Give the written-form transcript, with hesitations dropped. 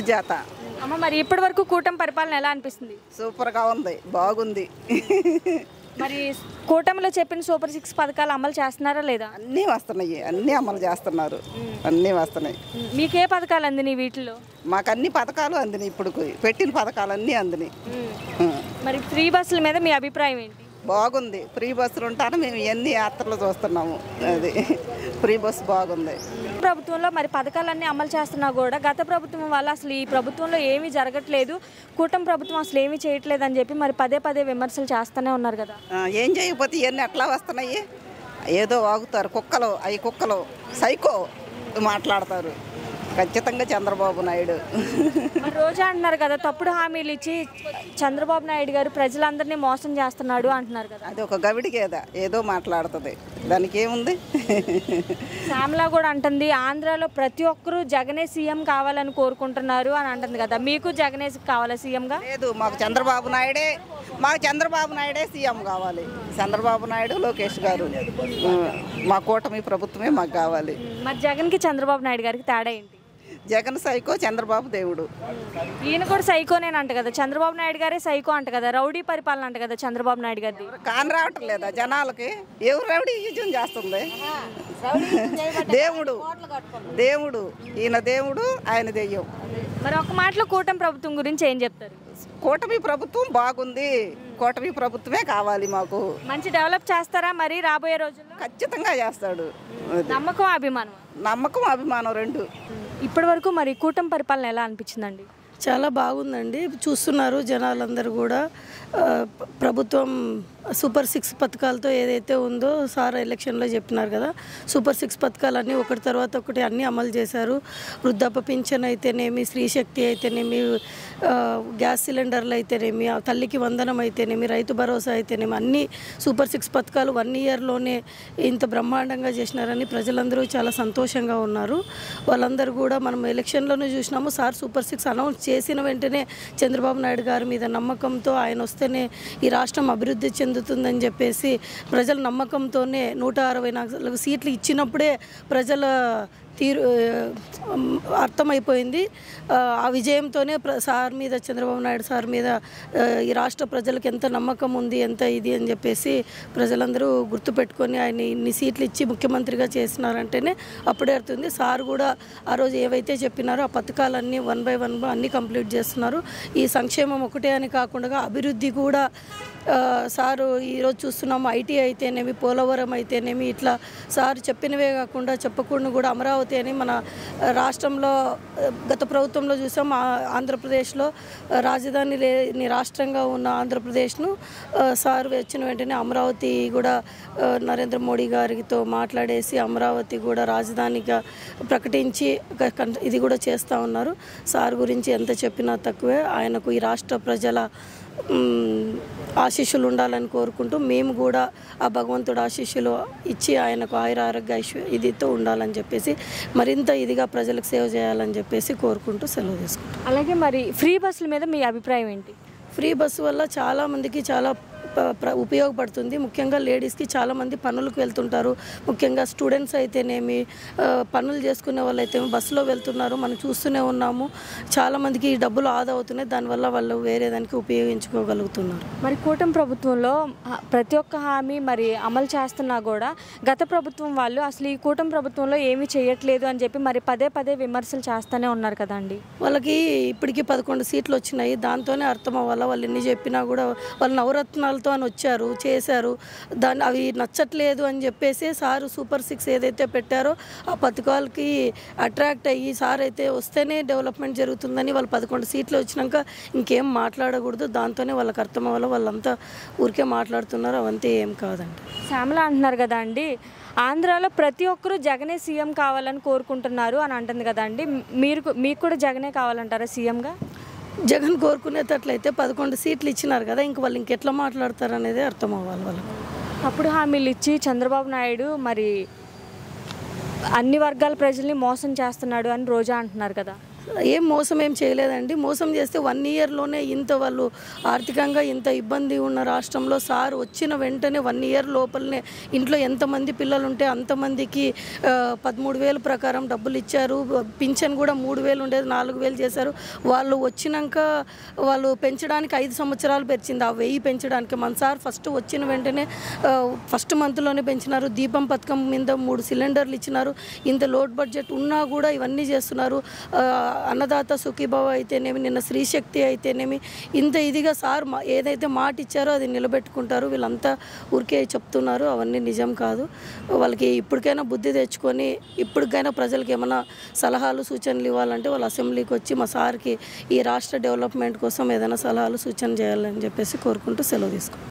సుజాత. అమ్మ, మరి ఇప్పటి వరకు కూటమి పరిపాలన ఎలా అనిపిస్తుంది? సూపర్గా ఉంది, బాగుంది. మరి కూటమిలో చెప్పిన సూపర్ 6 పథకాలు అమలు చేస్తున్నారా లేదా? అన్నీ వస్తున్నాయి, అన్నీ అమలు చేస్తున్నారు, అన్నీ వస్తున్నాయి. మీకే పథకాలు అందినాయి వీటిలో? మాకు అన్ని పథకాలు అందినాయి, ఇప్పుడు పెట్టిన పథకాలు అన్నీ అందినాయి. మరి ఫ్రీ బస్సుల మీద మీ అభిప్రాయం ఏంటి? బాగుంది, ఫ్రీ బస్సులు ఉంటాను మేము ఎన్ని యాత్రలు చూస్తున్నాము. అది ఫ్రీ బస్సు బాగుంది. ప్రభుత్వంలో మరి పథకాలన్నీ అమలు చేస్తున్నా కూడా గత ప్రభుత్వం వల్ల అసలు ఈ ప్రభుత్వంలో ఏమీ జరగట్లేదు, కూటమి ప్రభుత్వం అసలు ఏమీ చేయట్లేదు అని చెప్పి మరి పదే పదే విమర్శలు చేస్తూనే ఉన్నారు కదా. ఏం చేయకపోతే ఇవన్నీ ఎట్లా వస్తున్నాయి? ఏదో వాగుతారు కుక్కలు, అవి కుక్కలు సైకో మాట్లాడతారు. ఖచ్చితంగా చంద్రబాబు నాయుడు. రోజా అంటున్నారు కదా, తప్పుడు హామీలు ఇచ్చి చంద్రబాబు నాయుడు గారు ప్రజలందరినీ మోసం చేస్తున్నాడు అంటున్నారు కదా. అది ఒక గవిడికేదా ఏదో మాట్లాడుతుంది, దానికి ఏముంది? శ్యామలా కూడా అంటుంది ఆంధ్రాలో ప్రతి ఒక్కరూ జగనే సీఎం కావాలని కోరుకుంటున్నారు అని అంటుంది కదా, మీకు జగనే కావాలా సీఎంగా? లేదు, మాకు చంద్రబాబు నాయుడే సీఎం కావాలి. చంద్రబాబు నాయుడు, లోకేష్ గారు, మా కూటమి ప్రభుత్వమే మాకు కావాలి. మరి జగన్కి చంద్రబాబు నాయుడు గారికి తేడా ఏంటి? జగన్ సైకో, చంద్రబాబు దేవుడు. ఈయన కూడా సైకోనేనంట అంట కదా, చంద్రబాబు నాయుడు గారే సైకో అంట కదా, రౌడీ పరిపాలన అంట కదా చంద్రబాబు నాయుడు గారిది. కాని రావటం లేదా జనాలకి? ఎవరు రౌడీ యూజం చేస్తుంది? దేవుడు, దేవుడు, ఈయన దేవుడు, ఆయన దెయ్యం. మరి ఒక మాటలో కూటమి ప్రభుత్వం గురించి ఏం చెప్తారు? కూటమి ప్రభుత్వం బాగుంది, కూటమి ప్రభుత్వమే కావాలి మాకు. మంచి డెవలప్ చేస్తారా మరి రాబోయే రోజుల్లో? ఖచ్చితంగా చేస్తాడు. నమ్మకం, అభిమానం? నమ్మకం, అభిమానం రెండు. ఇప్పటి వరకు మరి కూటమి పరిపాలన ఎలా అనిపించిందండి? చాలా బాగుందండి. చూస్తున్నారు జనాలందరూ కూడా. ప్రభుత్వం సూపర్ 6 పథకాలతో ఏదైతే ఉందో సార్ ఎలక్షన్లో చెప్పినారు కదా, సూపర్ 6 పథకాలన్నీ ఒకటి తర్వాత ఒకటి అన్నీ అమలు చేశారు. వృద్ధాప్య పింఛన్ అయితేనేమి, స్త్రీశక్తి అయితేనేమి, గ్యాస్ సిలిండర్లు అయితేనేమి, తల్లికి వందనం అయితేనేమి, రైతు భరోసా అయితేనేమి, అన్నీ సూపర్ 6 పథకాలు 1 ఇయర్లోనే ఇంత బ్రహ్మాండంగా చేసినారని ప్రజలందరూ చాలా సంతోషంగా ఉన్నారు. వాళ్ళందరూ కూడా మనం ఎలక్షన్లోనే చూసినాము. సార్ సూపర్ 6 అనౌన్స్ చేసిన వెంటనే చంద్రబాబు నాయుడు గారి మీద నమ్మకంతో ఆయన వస్తేనే ఈ రాష్ట్రం అభివృద్ధి చెందుతుందని చెప్పేసి ప్రజల నమ్మకంతోనే 164 సీట్లు ఇచ్చినప్పుడే ప్రజల తీరు అర్థమైపోయింది. ఆ విజయంతోనే సార్ మీద, చంద్రబాబు నాయుడు సార్ మీద ఈ రాష్ట్ర ప్రజలకు ఎంత నమ్మకం ఉంది, ఎంత ఇది అని చెప్పేసి ప్రజలందరూ గుర్తుపెట్టుకొని ఆయన ఇన్ని సీట్లు ఇచ్చి ముఖ్యమంత్రిగా చేసినారంటేనే అప్పుడే అర్థంది. సార్ కూడా ఆ రోజు ఏవైతే చెప్పినారో ఆ పథకాలన్నీ 1 by 1 అన్నీ కంప్లీట్ చేస్తున్నారు. ఈ సంక్షేమం ఒకటే అని కాకుండా అభివృద్ధి కూడా సారు ఈరోజు చూస్తున్నాము. ఐటీ అయితేనేమి, పోలవరం అయితేనేమి, ఇట్లా సార్ చెప్పినవే కాకుండా చెప్పకుండా కూడా అమరావతి అని మన రాష్ట్రంలో గత ప్రభుత్వంలో చూసాం. ఆంధ్రప్రదేశ్లో రాజధాని లేని రాష్ట్రంగా ఉన్న ఆంధ్రప్రదేశ్ను సార్ వచ్చిన వెంటనే అమరావతి కూడా నరేంద్ర మోడీ గారితో మాట్లాడేసి అమరావతి కూడా రాజధానిగా ప్రకటించి ఇది కూడా చేస్తూ ఉన్నారు. సార్ గురించి ఎంత చెప్పినా తక్కువే. ఆయనకు ఈ రాష్ట్ర ప్రజల ఆశీస్సులు ఉండాలని కోరుకుంటూ మేము కూడా ఆ భగవంతుడు ఆశీస్సులు ఇచ్చి ఆయనకు ఆయుర ఆరోగ్య ఇదితో ఉండాలని చెప్పేసి మరింత ఇదిగా ప్రజలకు సేవ చేయాలని చెప్పేసి కోరుకుంటూ సెలవు తీసుకుంటాం. అలాగే మరి ఫ్రీ బస్సుల మీద మీ అభిప్రాయం ఏంటి? ఫ్రీ బస్సు వల్ల చాలామందికి చాలా ఉపయోగపడుతుంది. ముఖ్యంగా లేడీస్కి చాలామంది పనులకు వెళ్తుంటారు. ముఖ్యంగా స్టూడెంట్స్ అయితేనేమి, పనులు చేసుకునే వాళ్ళు అయితే బస్సులో వెళ్తున్నారు. మనం చూస్తూనే ఉన్నాము. చాలామందికి డబ్బులు ఆదా అవుతున్నాయి. దానివల్ల వాళ్ళు వేరే దానికి ఉపయోగించుకోగలుగుతున్నారు. మరి కూటమి ప్రభుత్వంలో ప్రతి ఒక్క హామీ మరి అమలు చేస్తున్నా కూడా గత ప్రభుత్వం వాళ్ళు అసలు ఈ కూటమి ప్రభుత్వంలో ఏమీ చేయట్లేదు అని చెప్పి మరి పదే పదే విమర్శలు చేస్తూనే ఉన్నారు కదండి. వాళ్ళకి ఇప్పటికీ 11 సీట్లు వచ్చినాయి. దాంతోనే అర్థం అవ్వాల. వాళ్ళు ఎన్ని చెప్పినా కూడా వాళ్ళు నవరత్నాలు అని వచ్చారు, చేశారు. అవి నచ్చట్లేదు అని చెప్పేసి సారు సూపర్ 6 ఏదైతే పెట్టారో ఆ పథకాలకి అట్రాక్ట్ అయ్యి సార్ అయితే వస్తేనే డెవలప్మెంట్ జరుగుతుందని వాళ్ళు 11 సీట్లు వచ్చినాక ఇంకేం మాట్లాడకూడదు. దాంతోనే వాళ్ళకి అర్థం అవ్వాలి. వాళ్ళంతా ఊరికే మాట్లాడుతున్నారు. అవంతే ఏం కాదండి. శ్యామల అంటున్నారు కదా అండి, ఆంధ్రాలో ప్రతి ఒక్కరూ జగనే సీఎం కావాలని కోరుకుంటున్నారు అని అంటుంది కదా అండి. మీకు కూడా జగనే కావాలంటారా సీఎంగా? జగన్ కోరుకునేటట్లయితే 11 సీట్లు ఇచ్చినారు కదా, ఇంక వాళ్ళు ఇంకెట్లా మాట్లాడతారు అనేది అర్థం అవ్వాలి వాళ్ళకి. అప్పుడు హామీలు ఇచ్చి చంద్రబాబు నాయుడు మరి అన్ని వర్గాల ప్రజల్ని మోసం చేస్తున్నాడు అని రోజా అంటున్నారు కదా. ఏం మోసం ఏం చేయలేదండి. మోసం చేస్తే 1 ఇయర్లోనే ఇంత వాళ్ళు ఆర్థికంగా ఇంత ఇబ్బంది ఉన్న రాష్ట్రంలో సార్ వచ్చిన వెంటనే 1 ఇయర్ లోపలనే ఇంట్లో ఎంతమంది పిల్లలు ఉంటే అంతమందికి 13,000 ప్రకారం డబ్బులు ఇచ్చారు. పింఛన్ కూడా 3,000 ఉండేది 4,000 చేశారు. వాళ్ళు వచ్చినాక వాళ్ళు పెంచడానికి 5 సంవత్సరాలు పెంచింది. ఆ 1000 పెంచడానికి మన సార్ ఫస్ట్ వచ్చిన వెంటనే ఫస్ట్ మంత్లోనే పెంచినారు. దీపం పథకం మీద 3 సిలిండర్లు ఇచ్చినారు. ఇంత లోడ్ బడ్జెట్ ఉన్నా కూడా ఇవన్నీ చేస్తున్నారు. అన్నదాత సుఖీభావ అయితేనేమి, నిన్న స్త్రీశక్తి అయితేనేమి, ఇంత ఇదిగా సార్ ఏదైతే మాట ఇచ్చారో అది నిలబెట్టుకుంటారు. వీళ్ళంతా ఊరికే చెప్తున్నారు, అవన్నీ నిజం కాదు. వాళ్ళకి ఇప్పటికైనా బుద్ధి తెచ్చుకొని ఇప్పటికైనా ప్రజలకు ఏమైనా సలహాలు సూచనలు ఇవ్వాలంటే వాళ్ళు అసెంబ్లీకి వచ్చి మా సార్కి ఈ రాష్ట్ర డెవలప్మెంట్ కోసం ఏదైనా సలహాలు సూచన చేయాలని చెప్పేసి కోరుకుంటూ సెలవు తీసుకుంటాం.